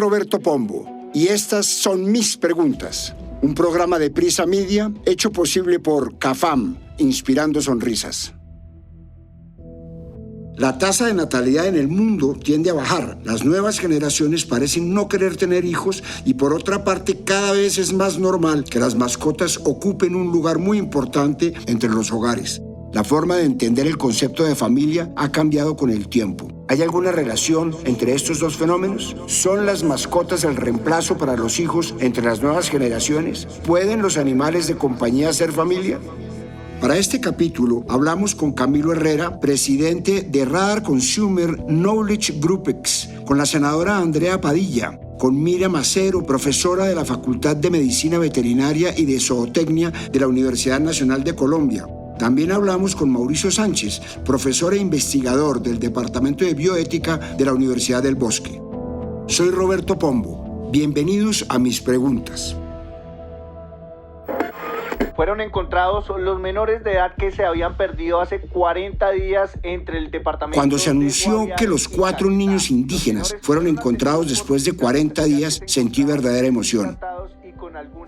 Roberto Pombo y estas son mis preguntas. Un programa de Prisa Media hecho posible por CAFAM, inspirando sonrisas. La tasa de natalidad en el mundo tiende a bajar. Las nuevas generaciones parecen no querer tener hijos y por otra parte cada vez es más normal que las mascotas ocupen un lugar muy importante entre los hogares. La forma de entender el concepto de familia ha cambiado con el tiempo. ¿Hay alguna relación entre estos dos fenómenos? ¿Son las mascotas el reemplazo para los hijos entre las nuevas generaciones? ¿Pueden los animales de compañía ser familia? Para este capítulo hablamos con Camilo Herrera, presidente de Radar Consumer Knowledge Groupex, con la senadora Andrea Padilla, con Miriam Acero, profesora de la Facultad de Medicina Veterinaria y de Zootecnia de la Universidad Nacional de Colombia. También hablamos con Mauricio Sánchez, profesor e investigador del Departamento de Bioética de la Universidad del Bosque. Soy Roberto Pombo. Bienvenidos a mis preguntas. Fueron encontrados los menores de edad que se habían perdido hace 40 días entre el departamento. Cuando se anunció que los 4 niños indígenas fueron encontrados después de 40 días, sentí verdadera emoción.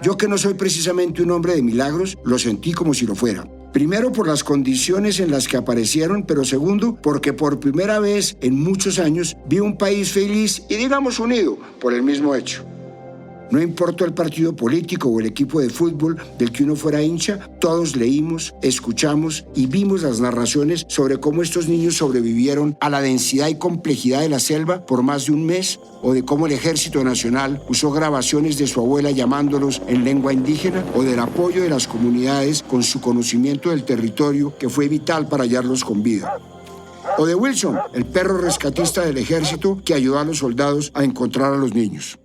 Yo, que no soy precisamente un hombre de milagros, lo sentí como si lo fuera. Primero, por las condiciones en las que aparecieron, pero segundo, porque por primera vez en muchos años vi un país feliz y, digamos, unido por el mismo hecho. No importó el partido político o el equipo de fútbol del que uno fuera hincha, todos leímos, escuchamos y vimos las narraciones sobre cómo estos niños sobrevivieron a la densidad y complejidad de la selva por más de un mes, o de cómo el Ejército Nacional usó grabaciones de su abuela llamándolos en lengua indígena, o del apoyo de las comunidades con su conocimiento del territorio que fue vital para hallarlos con vida. O de Wilson, el perro rescatista del ejército que ayudó a los soldados a encontrar a los niños.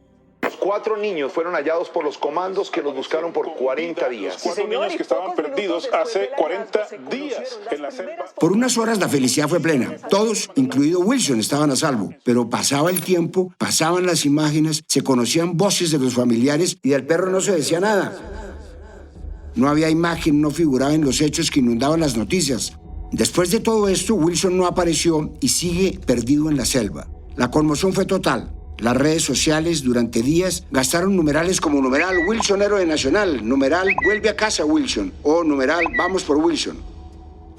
4 niños fueron hallados por los comandos que los buscaron por 40 días. 4 niños que estaban perdidos hace 40 días en la selva. Por unas horas la felicidad fue plena. Todos, incluido Wilson, estaban a salvo. Pero pasaba el tiempo, pasaban las imágenes, se conocían voces de los familiares y del perro no se decía nada. No había imagen, no figuraba en los hechos que inundaban las noticias. Después de todo esto, Wilson no apareció y sigue perdido en la selva. La conmoción fue total. Las redes sociales durante días gastaron numerales como numeral Wilson héroe nacional, numeral vuelve a casa Wilson o numeral vamos por Wilson.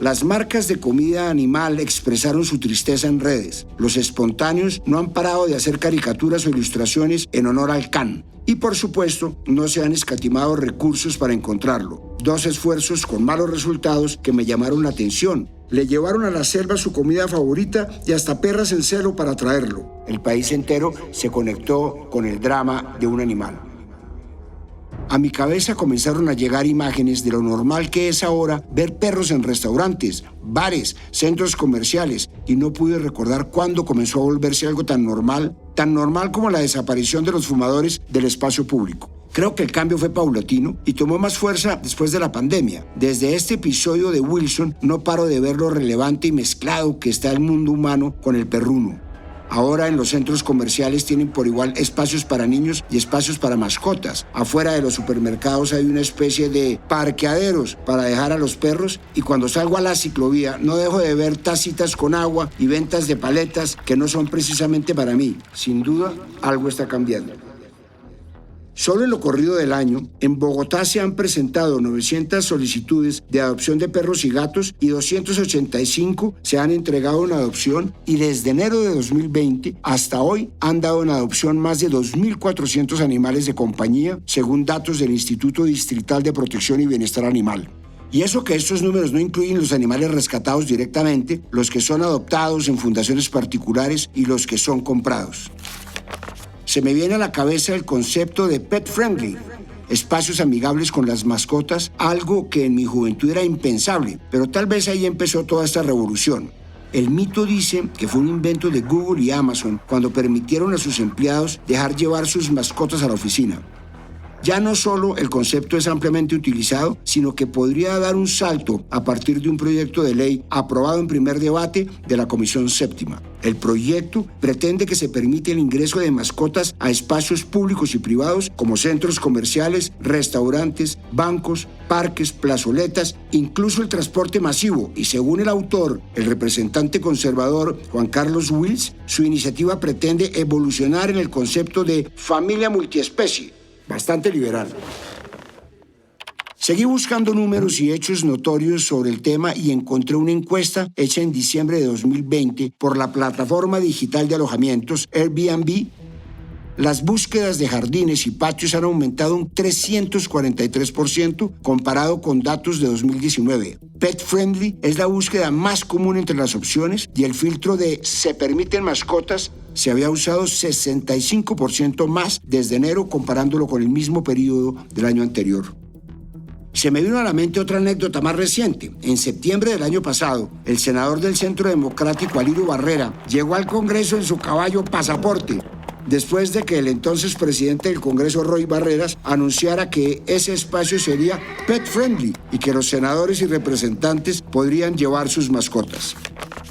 Las marcas de comida animal expresaron su tristeza en redes. Los espontáneos no han parado de hacer caricaturas o ilustraciones en honor al can. Y por supuesto, no se han escatimado recursos para encontrarlo. 2 esfuerzos con malos resultados que me llamaron la atención. Le llevaron a la selva su comida favorita y hasta perras en celo para traerlo. El país entero se conectó con el drama de un animal. A mi cabeza comenzaron a llegar imágenes de lo normal que es ahora ver perros en restaurantes, bares, centros comerciales, y no pude recordar cuándo comenzó a volverse algo tan normal como la desaparición de los fumadores del espacio público. Creo que el cambio fue paulatino y tomó más fuerza después de la pandemia. Desde este episodio de Wilson no paro de ver lo relevante y mezclado que está el mundo humano con el perruno. Ahora en los centros comerciales tienen por igual espacios para niños y espacios para mascotas. Afuera de los supermercados hay una especie de parqueaderos para dejar a los perros, y cuando salgo a la ciclovía no dejo de ver tacitas con agua y ventas de paletas que no son precisamente para mí. Sin duda, algo está cambiando. Solo en lo corrido del año, en Bogotá se han presentado 900 solicitudes de adopción de perros y gatos y 285 se han entregado en adopción, y desde enero de 2020 hasta hoy han dado en adopción más de 2.400 animales de compañía, según datos del Instituto Distrital de Protección y Bienestar Animal. Y eso que estos números no incluyen los animales rescatados directamente, los que son adoptados en fundaciones particulares y los que son comprados. Se me viene a la cabeza el concepto de pet friendly, espacios amigables con las mascotas, algo que en mi juventud era impensable, pero tal vez ahí empezó toda esta revolución. El mito dice que fue un invento de Google y Amazon cuando permitieron a sus empleados dejar llevar sus mascotas a la oficina. Ya no solo el concepto es ampliamente utilizado, sino que podría dar un salto a partir de un proyecto de ley aprobado en primer debate de la Comisión Séptima. El proyecto pretende que se permite el ingreso de mascotas a espacios públicos y privados como centros comerciales, restaurantes, bancos, parques, plazoletas, incluso el transporte masivo. Y según el autor, el representante conservador Juan Carlos Wills, su iniciativa pretende evolucionar en el concepto de familia multiespecie, bastante liberal. Seguí buscando números y hechos notorios sobre el tema y encontré una encuesta hecha en diciembre de 2020 por la plataforma digital de alojamientos Airbnb. Las búsquedas de jardines y patios han aumentado un 343% comparado con datos de 2019. Pet Friendly es la búsqueda más común entre las opciones y el filtro de ¿se permiten mascotas? Se había usado 65% más desde enero comparándolo con el mismo periodo del año anterior. Se me vino a la mente otra anécdota más reciente. En septiembre del año pasado, el senador del Centro Democrático, Alirio Barrera, llegó al Congreso en su caballo Pasaporte, después de que el entonces presidente del Congreso, Roy Barreras, anunciara que ese espacio sería pet friendly y que los senadores y representantes podrían llevar sus mascotas.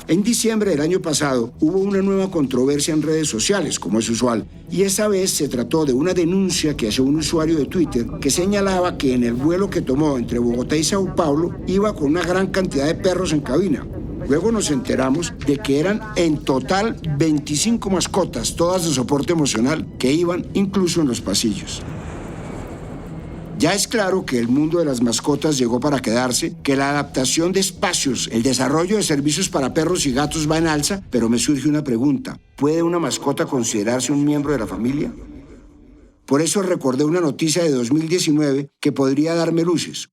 En diciembre del año pasado hubo una nueva controversia en redes sociales, como es usual, y esa vez se trató de una denuncia que hacía un usuario de Twitter que señalaba que en el vuelo que tomó entre Bogotá y Sao Paulo iba con una gran cantidad de perros en cabina. Luego nos enteramos de que eran en total 25 mascotas, todas de soporte emocional, que iban incluso en los pasillos. Ya es claro que el mundo de las mascotas llegó para quedarse, que la adaptación de espacios, el desarrollo de servicios para perros y gatos va en alza, pero me surge una pregunta. ¿Puede una mascota considerarse un miembro de la familia? Por eso recordé una noticia de 2019 que podría darme luces.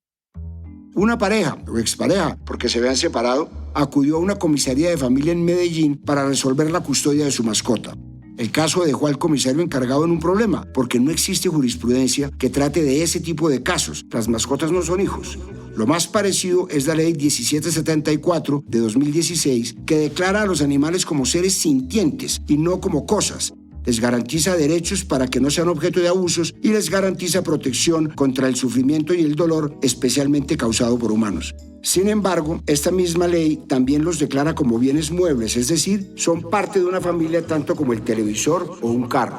Una pareja, o expareja, porque se habían separado, acudió a una comisaría de familia en Medellín para resolver la custodia de su mascota. El caso dejó al comisario encargado en un problema, porque no existe jurisprudencia que trate de ese tipo de casos. Las mascotas no son hijos. Lo más parecido es la ley 1774 de 2016, que declara a los animales como seres sintientes y no como cosas. Les garantiza derechos para que no sean objeto de abusos y les garantiza protección contra el sufrimiento y el dolor, especialmente causado por humanos. Sin embargo, esta misma ley también los declara como bienes muebles, es decir, son parte de una familia tanto como el televisor o un carro.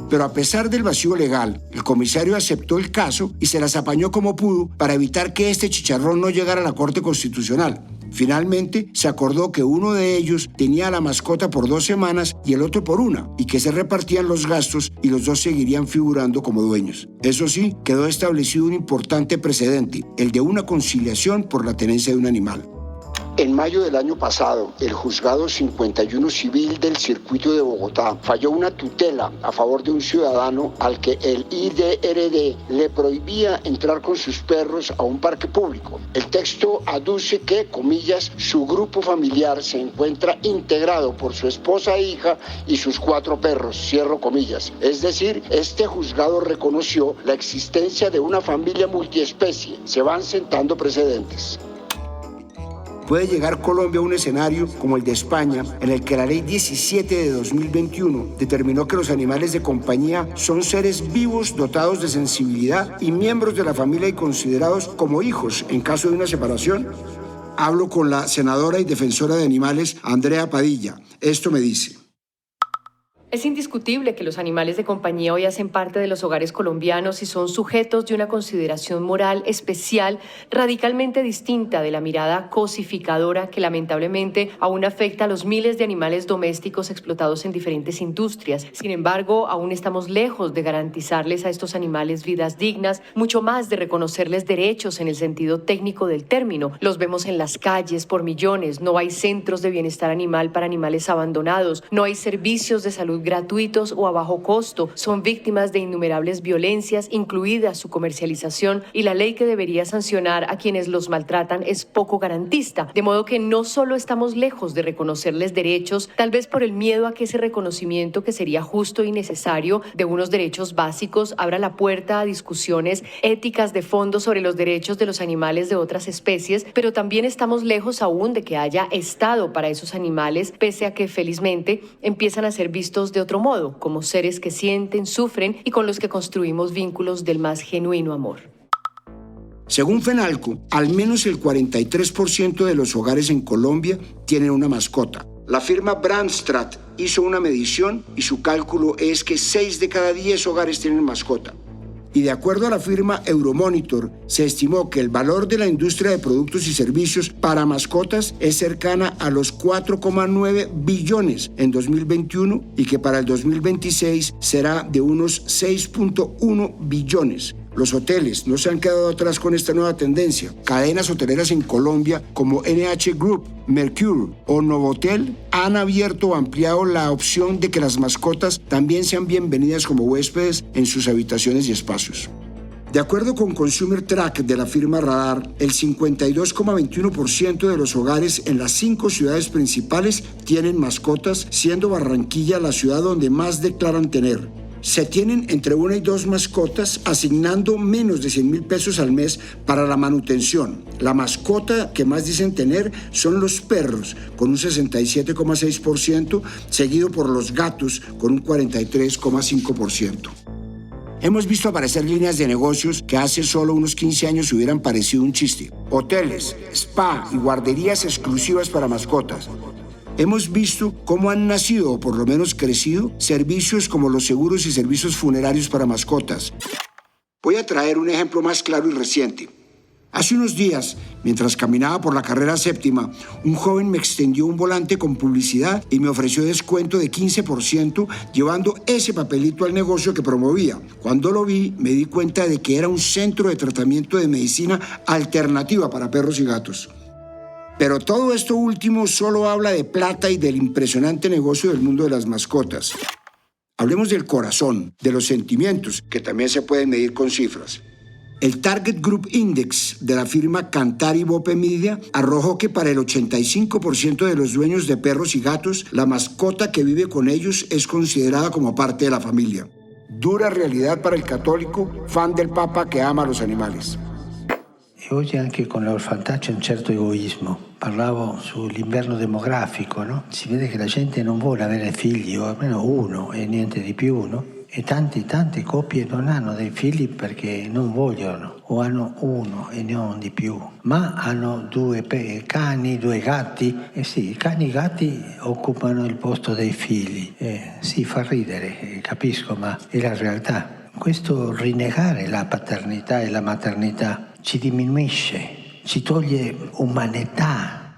Pero a pesar del vacío legal, el comisario aceptó el caso y se las apañó como pudo para evitar que este chicharrón no llegara a la Corte Constitucional. Finalmente, se acordó que uno de ellos tenía a la mascota por 2 semanas y el otro por 1, y que se repartían los gastos y los dos seguirían figurando como dueños. Eso sí, quedó establecido un importante precedente, el de una conciliación por la tenencia de un animal. En mayo del año pasado, el Juzgado 51 Civil del Circuito de Bogotá falló una tutela a favor de un ciudadano al que el IDRD le prohibía entrar con sus perros a un parque público. El texto aduce que, comillas, su grupo familiar se encuentra integrado por su esposa e hija y sus 4 perros, cierro comillas. Es decir, este juzgado reconoció la existencia de una familia multiespecie. Se van sentando precedentes. Puede llegar Colombia a un escenario como el de España, en el que la Ley 17 de 2021 determinó que los animales de compañía son seres vivos dotados de sensibilidad y miembros de la familia y considerados como hijos en caso de una separación. Hablo con la senadora y defensora de animales, Andrea Padilla. Esto me dice. Es indiscutible que los animales de compañía hoy hacen parte de los hogares colombianos y son sujetos de una consideración moral especial, radicalmente distinta de la mirada cosificadora que lamentablemente aún afecta a los miles de animales domésticos explotados en diferentes industrias. Sin embargo, aún estamos lejos de garantizarles a estos animales vidas dignas, mucho más de reconocerles derechos en el sentido técnico del término. Los vemos en las calles por millones, no hay centros de bienestar animal para animales abandonados, no hay servicios de salud gratuitos o a bajo costo, son víctimas de innumerables violencias, incluida su comercialización, y la ley que debería sancionar a quienes los maltratan es poco garantista, de modo que no solo estamos lejos de reconocerles derechos, tal vez por el miedo a que ese reconocimiento, que sería justo y necesario, de unos derechos básicos abra la puerta a discusiones éticas de fondo sobre los derechos de los animales de otras especies, pero también estamos lejos aún de que haya Estado para esos animales, pese a que felizmente empiezan a ser vistos vemos de otro modo, como seres que sienten, sufren y con los que construimos vínculos del más genuino amor. Según FENALCO, al menos el 43% de los hogares en Colombia tienen una mascota. La firma Brandstrat hizo una medición y su cálculo es que 6 de cada 10 hogares tienen mascota. Y de acuerdo a la firma Euromonitor, se estimó que el valor de la industria de productos y servicios para mascotas es cercana a los 4,9 billones en 2021 y que para el 2026 será de unos 6,1 billones. Los hoteles no se han quedado atrás con esta nueva tendencia. Cadenas hoteleras en Colombia como NH Group, Mercure o Novotel han abierto o ampliado la opción de que las mascotas también sean bienvenidas como huéspedes en sus habitaciones y espacios. De acuerdo con Consumer Track de la firma Radar, el 52,21% de los hogares en las 5 ciudades principales tienen mascotas, siendo Barranquilla la ciudad donde más declaran tener. Se tienen entre 1 y 2 mascotas, asignando menos de 100.000 pesos al mes para la manutención. La mascota que más dicen tener son los perros, con un 67,6%, seguido por los gatos, con un 43,5%. Hemos visto aparecer líneas de negocios que hace solo unos 15 años hubieran parecido un chiste. Hoteles, spa y guarderías exclusivas para mascotas. Hemos visto cómo han nacido, o por lo menos crecido, servicios como los seguros y servicios funerarios para mascotas. Voy a traer un ejemplo más claro y reciente. Hace unos días, mientras caminaba por la carrera 7ª, un joven me extendió un volante con publicidad y me ofreció descuento de 15% llevando ese papelito al negocio que promovía. Cuando lo vi, me di cuenta de que era un centro de tratamiento de medicina alternativa para perros y gatos. Pero todo esto último solo habla de plata y del impresionante negocio del mundo de las mascotas. Hablemos del corazón, de los sentimientos, que también se pueden medir con cifras. El Target Group Index de la firma Kantar y Bope Media arrojó que para el 85% de los dueños de perros y gatos, la mascota que vive con ellos es considerada como parte de la familia. Dura realidad para el católico, fan del Papa que ama a los animales. E oggi anche con l'orfandà c'è un certo egoismo. Parlavo sull'inverno demografico, no? Si vede che la gente non vuole avere figli, o almeno uno e niente di più, no? E tante coppie non hanno dei figli perché non vogliono, o hanno uno e non di più, ma hanno 2 cani, 2 gatti. E sì, i cani e i gatti occupano il posto dei figli. Sì, fa ridere, capisco, ma è la realtà. Questo rinnegare la paternità e la maternità ci diminuisce, ci toglie umanità.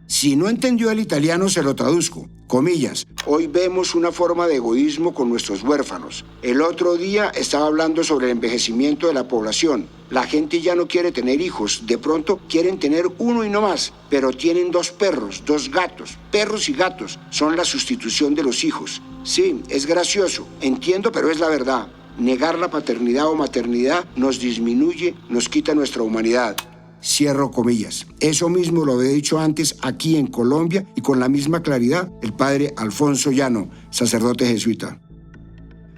Si no entendió el italiano, se lo traduzco. Comillas, hoy vemos una forma de egoísmo con nuestros huérfanos. El otro día estaba hablando sobre el envejecimiento de la población. La gente ya no quiere tener hijos, de pronto quieren tener uno y no más, pero tienen 2 perros, 2 gatos. Perros y gatos son la sustitución de los hijos. Sí, es gracioso, entiendo, pero es la verdad. Negar la paternidad o maternidad nos disminuye, nos quita nuestra humanidad. Cierro comillas. Eso mismo lo había dicho antes aquí en Colombia y con la misma claridad el padre Alfonso Llano, sacerdote jesuita.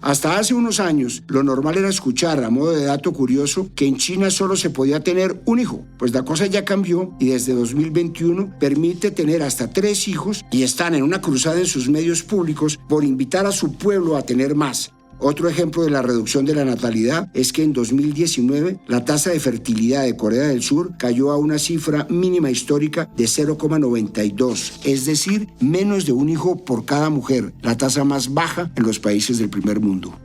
Hasta hace unos años, lo normal era escuchar, a modo de dato curioso, que en China solo se podía tener un hijo. Pues la cosa ya cambió y desde 2021 permite tener hasta 3 hijos y están en una cruzada en sus medios públicos por invitar a su pueblo a tener más. Otro ejemplo de la reducción de la natalidad es que en 2019 la tasa de fertilidad de Corea del Sur cayó a una cifra mínima histórica de 0,92, es decir, menos de un hijo por cada mujer, la tasa más baja en los países del primer mundo.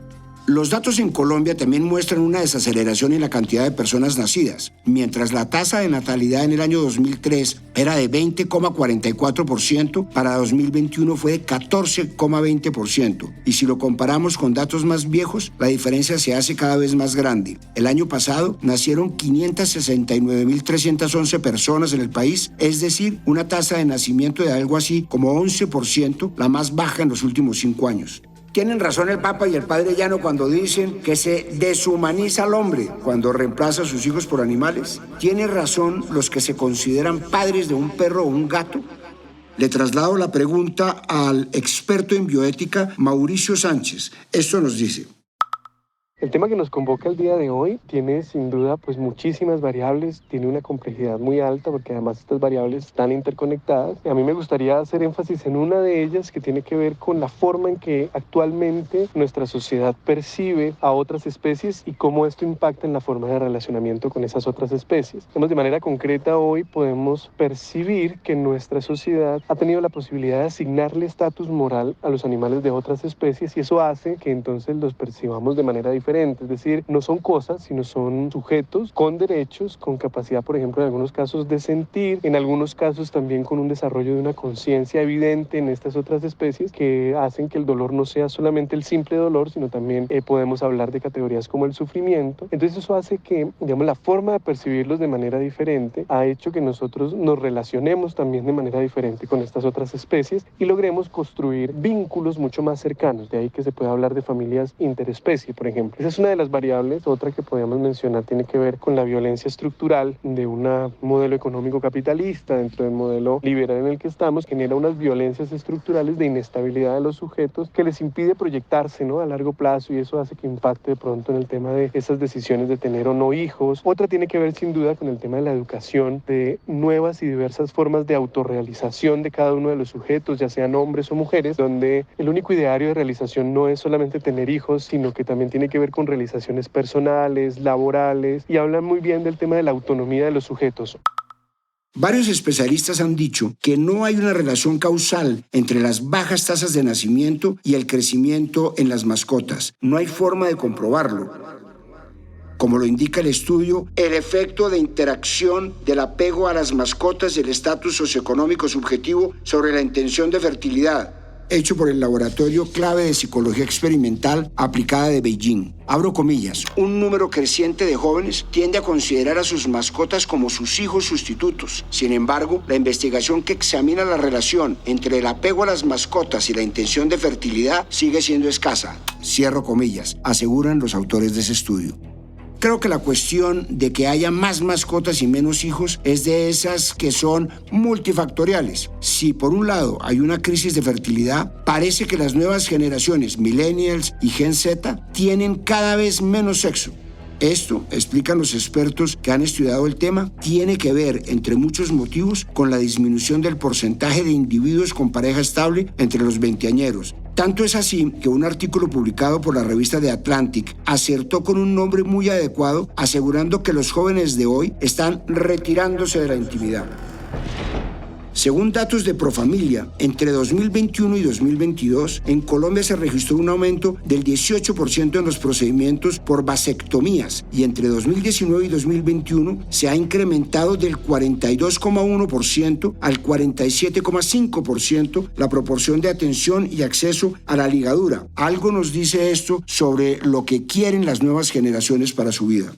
Los datos en Colombia también muestran una desaceleración en la cantidad de personas nacidas. Mientras la tasa de natalidad en el año 2003 era de 20,44%, para 2021 fue de 14,20%. Y si lo comparamos con datos más viejos, la diferencia se hace cada vez más grande. El año pasado nacieron 569.311 personas en el país, es decir, una tasa de nacimiento de algo así como 11%, la más baja en los últimos 5 años. Tienen razón el Papa y el Padre Llano cuando dicen que se deshumaniza al hombre cuando reemplaza a sus hijos por animales. ¿Tienen razón los que se consideran padres de un perro o un gato? Le traslado la pregunta al experto en bioética Mauricio Sánchez. Esto nos dice. El tema que nos convoca el día de hoy tiene sin duda pues muchísimas variables, tiene una complejidad muy alta porque además estas variables están interconectadas. A mí me gustaría hacer énfasis en una de ellas que tiene que ver con la forma en que actualmente nuestra sociedad percibe a otras especies y cómo esto impacta en la forma de relacionamiento con esas otras especies. De manera concreta hoy podemos percibir que nuestra sociedad ha tenido la posibilidad de asignarle estatus moral a los animales de otras especies y eso hace que entonces los percibamos de manera diferente, es decir, no son cosas, sino son sujetos con derechos, con capacidad, por ejemplo, en algunos casos de sentir, en algunos casos también con un desarrollo de una conciencia evidente en estas otras especies que hacen que el dolor no sea solamente el simple dolor, sino también podemos hablar de categorías como el sufrimiento. Entonces eso hace que, digamos, la forma de percibirlos de manera diferente ha hecho que nosotros nos relacionemos también de manera diferente con estas otras especies y logremos construir vínculos mucho más cercanos. De ahí que se puede hablar de familias interespecie, por ejemplo. Esa es una de las variables. Otra que podríamos mencionar tiene que ver con la violencia estructural de un modelo económico capitalista dentro del modelo liberal en el que estamos, genera unas violencias estructurales de inestabilidad de los sujetos que les impide proyectarse, ¿no?, a largo plazo y eso hace que impacte de pronto en el tema de esas decisiones de tener o no hijos. Otra tiene que ver sin duda con el tema de la educación, de nuevas y diversas formas de autorrealización de cada uno de los sujetos, ya sean hombres o mujeres, donde el único ideario de realización no es solamente tener hijos, sino que también tiene que ver con realizaciones personales, laborales, y hablan muy bien del tema de la autonomía de los sujetos. Varios especialistas han dicho que no hay una relación causal entre las bajas tasas de nacimiento y el crecimiento en las mascotas. No hay forma de comprobarlo. Como lo indica el estudio, el efecto de interacción del apego a las mascotas y el estatus socioeconómico subjetivo sobre la intención de fertilidad, hecho por el Laboratorio Clave de Psicología Experimental Aplicada de Beijing. Abro comillas, un número creciente de jóvenes tiende a considerar a sus mascotas como sus hijos sustitutos. Sin embargo, la investigación que examina la relación entre el apego a las mascotas y la intención de fertilidad sigue siendo escasa. Cierro comillas, aseguran los autores de ese estudio. Creo que la cuestión de que haya más mascotas y menos hijos es de esas que son multifactoriales. Si por un lado hay una crisis de fertilidad, parece que las nuevas generaciones, millennials y Gen Z, tienen cada vez menos sexo. Esto, explican los expertos que han estudiado el tema, tiene que ver, entre muchos motivos, con la disminución del porcentaje de individuos con pareja estable entre los veinteañeros. Tanto es así que un artículo publicado por la revista The Atlantic acertó con un nombre muy adecuado, asegurando que los jóvenes de hoy están retirándose de la intimidad. Según datos de Profamilia, entre 2021 y 2022, en Colombia se registró un aumento del 18% en los procedimientos por vasectomías y entre 2019 y 2021 se ha incrementado del 42,1% al 47,5% la proporción de atención y acceso a la ligadura. Algo nos dice esto sobre lo que quieren las nuevas generaciones para su vida.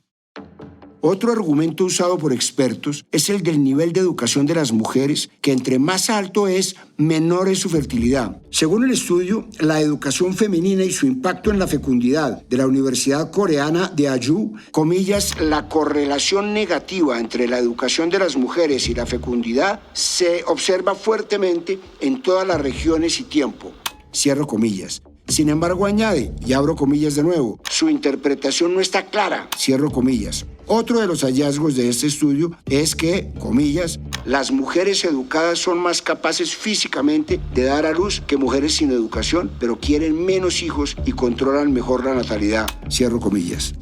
Otro argumento usado por expertos es el del nivel de educación de las mujeres, que entre más alto es, menor es su fertilidad. Según el estudio, la educación femenina y su impacto en la fecundidad de la Universidad Coreana de Ayu, comillas, la correlación negativa entre la educación de las mujeres y la fecundidad se observa fuertemente en todas las regiones y tiempo. Cierro comillas. Sin embargo, añade, y abro comillas de nuevo, su interpretación no está clara, cierro comillas. Otro de los hallazgos de este estudio es que, comillas, las mujeres educadas son más capaces físicamente de dar a luz que mujeres sin educación, pero quieren menos hijos y controlan mejor la natalidad, cierro comillas.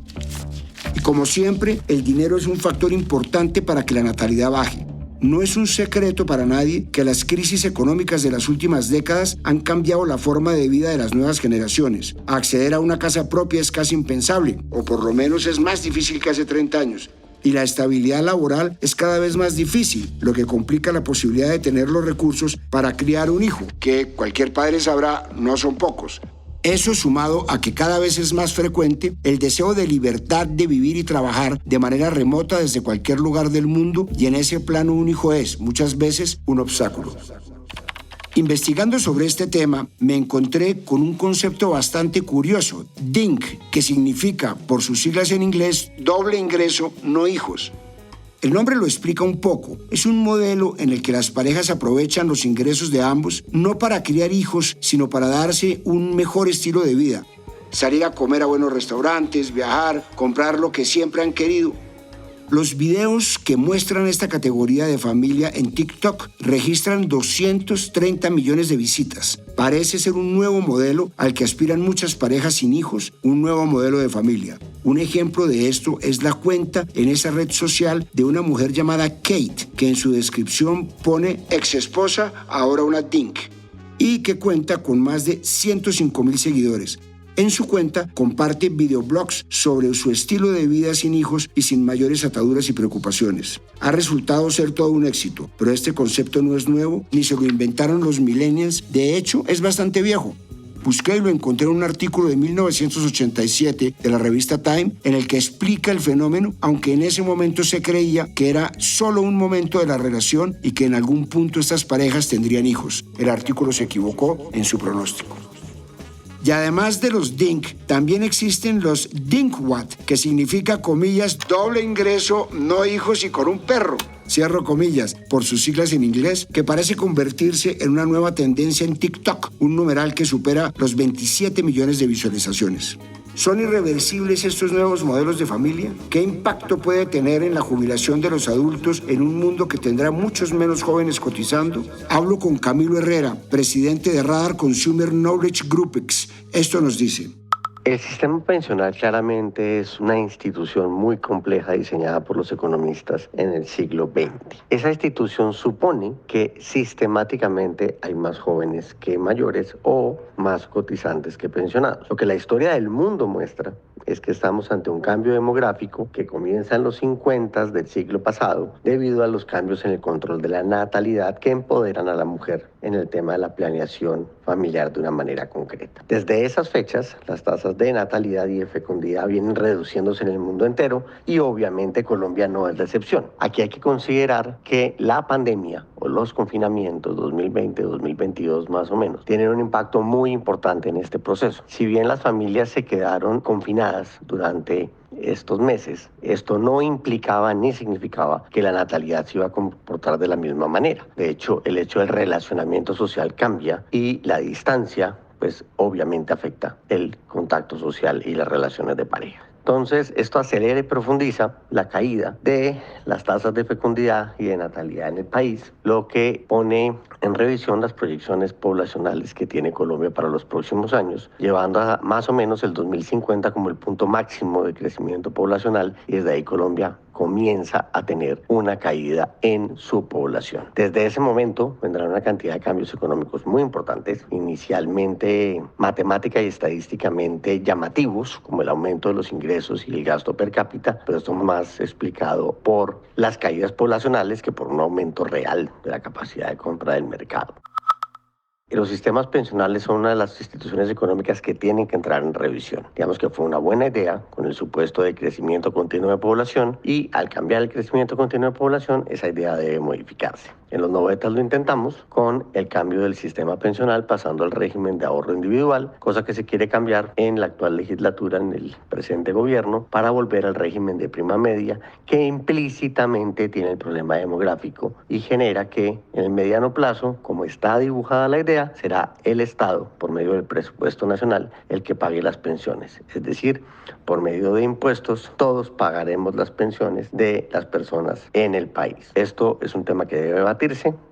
Y como siempre, el dinero es un factor importante para que la natalidad baje. No es un secreto para nadie que las crisis económicas de las últimas décadas han cambiado la forma de vida de las nuevas generaciones. Acceder a una casa propia es casi impensable, o por lo menos es más difícil que hace 30 años. Y la estabilidad laboral es cada vez más difícil, lo que complica la posibilidad de tener los recursos para criar un hijo, que cualquier padre sabrá no son pocos. Eso sumado a que cada vez es más frecuente el deseo de libertad de vivir y trabajar de manera remota desde cualquier lugar del mundo, y en ese plano un hijo es, muchas veces, un obstáculo. Investigando sobre este tema, me encontré con un concepto bastante curioso, DINK, que significa, por sus siglas en inglés, doble ingreso, no hijos. El nombre lo explica un poco. Es un modelo en el que las parejas aprovechan los ingresos de ambos, no para criar hijos, sino para darse un mejor estilo de vida. salir a comer a buenos restaurantes, viajar, comprar lo que siempre han querido. Los videos que muestran esta categoría de familia en TikTok registran 230 millones de visitas. Parece ser un nuevo modelo al que aspiran muchas parejas sin hijos, un nuevo modelo de familia. Un ejemplo de esto es la cuenta en esa red social de una mujer llamada Kate, que en su descripción pone exesposa, ahora una dink, y que cuenta con más de 105,000 seguidores. En su cuenta comparte videoblogs sobre su estilo de vida sin hijos y sin mayores ataduras y preocupaciones. Ha resultado ser todo un éxito, pero este concepto no es nuevo ni se lo inventaron los millennials. De hecho, es bastante viejo. Busqué y lo encontré en un artículo de 1987 de la revista Time en el que explica el fenómeno, aunque en ese momento se creía que era solo un momento de la relación y que en algún punto estas parejas tendrían hijos. El artículo se equivocó en su pronóstico. Y además de los DINK, también existen los DINKWAT, que significa, comillas, doble ingreso, no hijos y con un perro. Cierro comillas, por sus siglas en inglés, que parece convertirse en una nueva tendencia en TikTok, un numeral que supera los 27 millones de visualizaciones. ¿Son irreversibles estos nuevos modelos de familia? ¿Qué impacto puede tener en la jubilación de los adultos en un mundo que tendrá muchos menos jóvenes cotizando? Hablo con Camilo Herrera, presidente de Radar Consumer Knowledge Group. Esto nos dice. El sistema pensional claramente es una institución muy compleja diseñada por los economistas en el siglo XX. Esa institución supone que sistemáticamente hay más jóvenes que mayores o más cotizantes que pensionados. Lo que la historia del mundo muestra es que estamos ante un cambio demográfico que comienza en los 50 del siglo pasado debido a los cambios en el control de la natalidad que empoderan a la mujer en el tema de la planeación familiar de una manera concreta. Desde esas fechas, las tasas de natalidad y de fecundidad vienen reduciéndose en el mundo entero y obviamente Colombia no es la excepción. Aquí hay que considerar que la pandemia o los confinamientos 2020-2022 más o menos tienen un impacto muy importante en este proceso. Si bien las familias se quedaron confinadas durante estos meses, esto no implicaba ni significaba que la natalidad se iba a comportar de la misma manera. De hecho, el hecho del relacionamiento social cambia y la distancia, pues obviamente afecta el contacto social y las relaciones de pareja. Entonces, esto acelera y profundiza la caída de las tasas de fecundidad y de natalidad en el país, lo que pone en revisión las proyecciones poblacionales que tiene Colombia para los próximos años, llevando a más o menos el 2050 como el punto máximo de crecimiento poblacional, y desde ahí Colombia comienza a tener una caída en su población. Desde ese momento vendrán una cantidad de cambios económicos muy importantes, inicialmente matemática y estadísticamente llamativos, como el aumento de los ingresos y el gasto per cápita, pero esto más explicado por las caídas poblacionales que por un aumento real de la capacidad de compra del mercado. Los sistemas pensionales son una de las instituciones económicas que tienen que entrar en revisión. Digamos que fue una buena idea con el supuesto de crecimiento continuo de población, y al cambiar el crecimiento continuo de población, esa idea debe modificarse. En los 90 lo intentamos con el cambio del sistema pensional pasando al régimen de ahorro individual, cosa que se quiere cambiar en la actual legislatura, en el presente gobierno, para volver al régimen de prima media, que implícitamente tiene el problema demográfico y genera que en el mediano plazo, como está dibujada la idea, será el Estado, por medio del presupuesto nacional, el que pague las pensiones. Es decir, por medio de impuestos, todos pagaremos las pensiones de las personas en el país. Esto es un tema que debe debatirse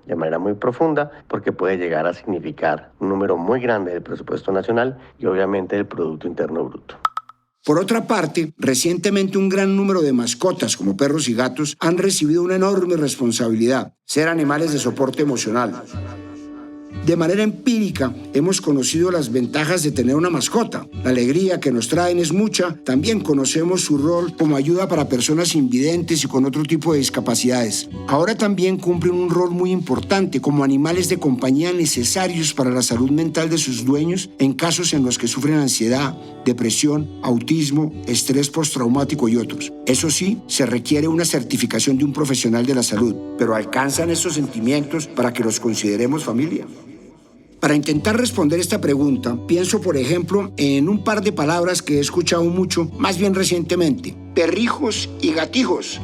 de manera muy profunda, porque puede llegar a significar un número muy grande del presupuesto nacional y obviamente del Producto Interno Bruto. Por otra parte, recientemente un gran número de mascotas, como perros y gatos, han recibido una enorme responsabilidad: ser animales de soporte emocional. De manera empírica, hemos conocido las ventajas de tener una mascota. La alegría que nos traen es mucha. También conocemos su rol como ayuda para personas invidentes y con otro tipo de discapacidades. Ahora también cumplen un rol muy importante como animales de compañía necesarios para la salud mental de sus dueños en casos en los que sufren ansiedad, depresión, autismo, estrés postraumático y otros. Eso sí, se requiere una certificación de un profesional de la salud. Pero ¿alcanzan esos sentimientos para que los consideremos familia? Para intentar responder esta pregunta, pienso, por ejemplo, en un par de palabras que he escuchado mucho, más bien recientemente: perrijos y gatijos.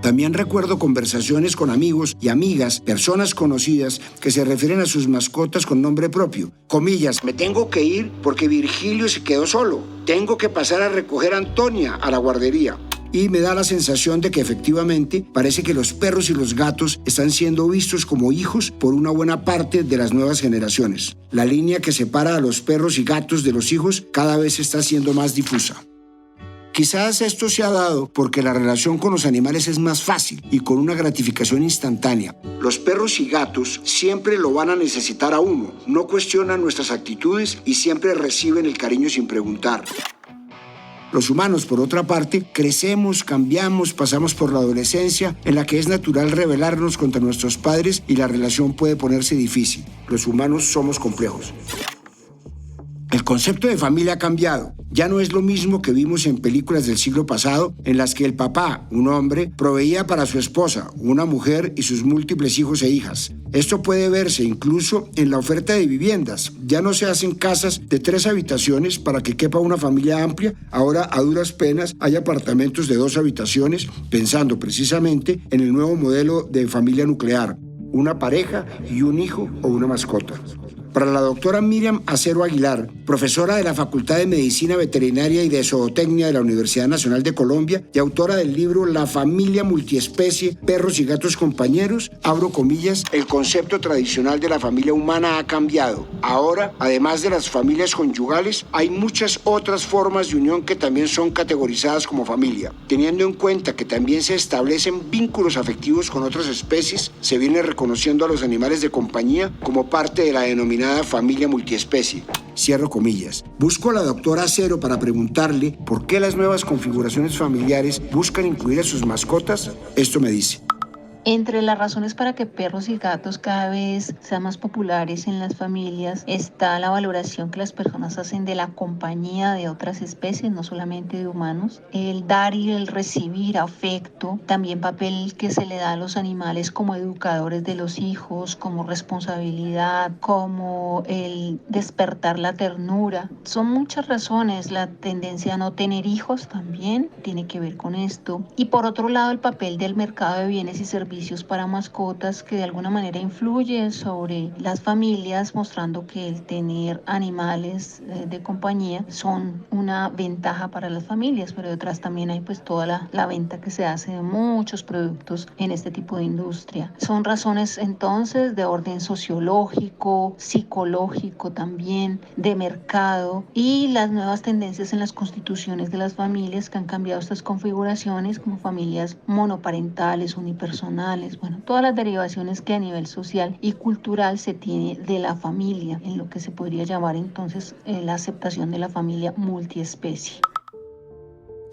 También recuerdo conversaciones con amigos y amigas, personas conocidas que se refieren a sus mascotas con nombre propio. Comillas, me tengo que ir porque Virgilio se quedó solo. Tengo que pasar a recoger a Antonia a la guardería. Y me da la sensación de que efectivamente parece que los perros y los gatos están siendo vistos como hijos por una buena parte de las nuevas generaciones. La línea que separa a los perros y gatos de los hijos cada vez está siendo más difusa. Quizás esto se ha dado porque la relación con los animales es más fácil y con una gratificación instantánea. Los perros y gatos siempre lo van a necesitar a uno, no cuestionan nuestras actitudes y siempre reciben el cariño sin preguntar. Los humanos, por otra parte, crecemos, cambiamos, pasamos por la adolescencia, en la que es natural rebelarnos contra nuestros padres y la relación puede ponerse difícil. Los humanos somos complejos. El concepto de familia ha cambiado. Ya no es lo mismo que vimos en películas del siglo pasado, en las que el papá, un hombre, proveía para su esposa, una mujer y sus múltiples hijos e hijas. Esto puede verse incluso en la oferta de viviendas. Ya no se hacen casas de 3 habitaciones para que quepa una familia amplia. Ahora, a duras penas, hay apartamentos de 2 habitaciones, pensando precisamente en el nuevo modelo de familia nuclear. Una pareja y un hijo o una mascota. Para la doctora Miriam Acero Aguilar, profesora de la Facultad de Medicina Veterinaria y de Zootecnia de la Universidad Nacional de Colombia y autora del libro La familia multiespecie, perros y gatos compañeros, abro comillas, el concepto tradicional de la familia humana ha cambiado. Ahora, además de las familias conyugales, hay muchas otras formas de unión que también son categorizadas como familia. Teniendo en cuenta que también se establecen vínculos afectivos con otras especies, se viene reconociendo a los animales de compañía como parte de la denominada familia multiespecie. Cierro comillas. Busco a la doctora Acero para preguntarle por qué las nuevas configuraciones familiares buscan incluir a sus mascotas. Esto me dice. Entre las razones para que perros y gatos cada vez sean más populares en las familias está la valoración que las personas hacen de la compañía de otras especies, no solamente de humanos, el dar y el recibir afecto, también papel que se le da a los animales como educadores de los hijos, como responsabilidad, como el despertar la ternura. Son muchas razones, la tendencia a no tener hijos también tiene que ver con esto. Y por otro lado, el papel del mercado de bienes y servicios para mascotas que de alguna manera influye sobre las familias, mostrando que el tener animales de compañía son una ventaja para las familias, pero detrás también hay pues toda la venta que se hace de muchos productos en este tipo de industria. Son razones entonces de orden sociológico, psicológico también, de mercado y las nuevas tendencias en las constituciones de las familias que han cambiado estas configuraciones como familias monoparentales, unipersonales, bueno, todas las derivaciones que a nivel social y cultural se tiene de la familia, en lo que se podría llamar entonces la aceptación de la familia multiespecie.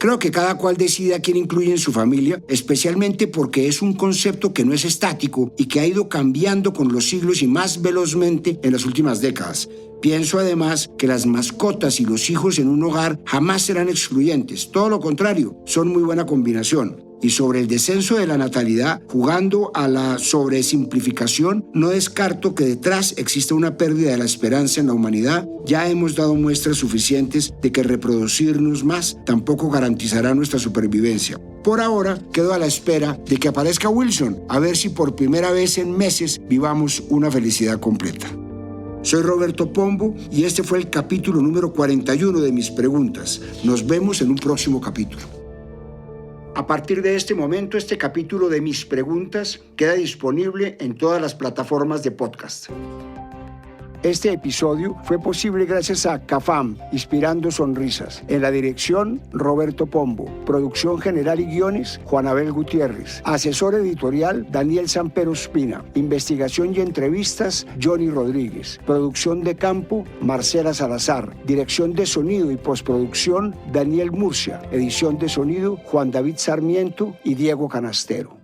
Creo que cada cual decide a quién incluye en su familia, especialmente porque es un concepto que no es estático y que ha ido cambiando con los siglos y más velozmente en las últimas décadas. Pienso además que las mascotas y los hijos en un hogar jamás serán excluyentes, todo lo contrario, son muy buena combinación. Y sobre el descenso de la natalidad, jugando a la sobresimplificación, no descarto que detrás exista una pérdida de la esperanza en la humanidad. Ya hemos dado muestras suficientes de que reproducirnos más tampoco garantizará nuestra supervivencia. Por ahora, quedo a la espera de que aparezca Wilson, a ver si por primera vez en meses vivamos una felicidad completa. Soy Roberto Pombo y este fue el capítulo número 41 de Mis Preguntas. Nos vemos en un próximo capítulo. A partir de este momento, este capítulo de Mis Preguntas queda disponible en todas las plataformas de podcast. Este episodio fue posible gracias a CAFAM, Inspirando Sonrisas. En la dirección, Roberto Pombo. Producción general y guiones, Juan Abel Gutiérrez. Asesor editorial, Daniel Sampero Espina. Investigación y entrevistas, Johnny Rodríguez. Producción de campo, Marcela Salazar. Dirección de sonido y postproducción, Daniel Murcia. Edición de sonido, Juan David Sarmiento y Diego Canastero.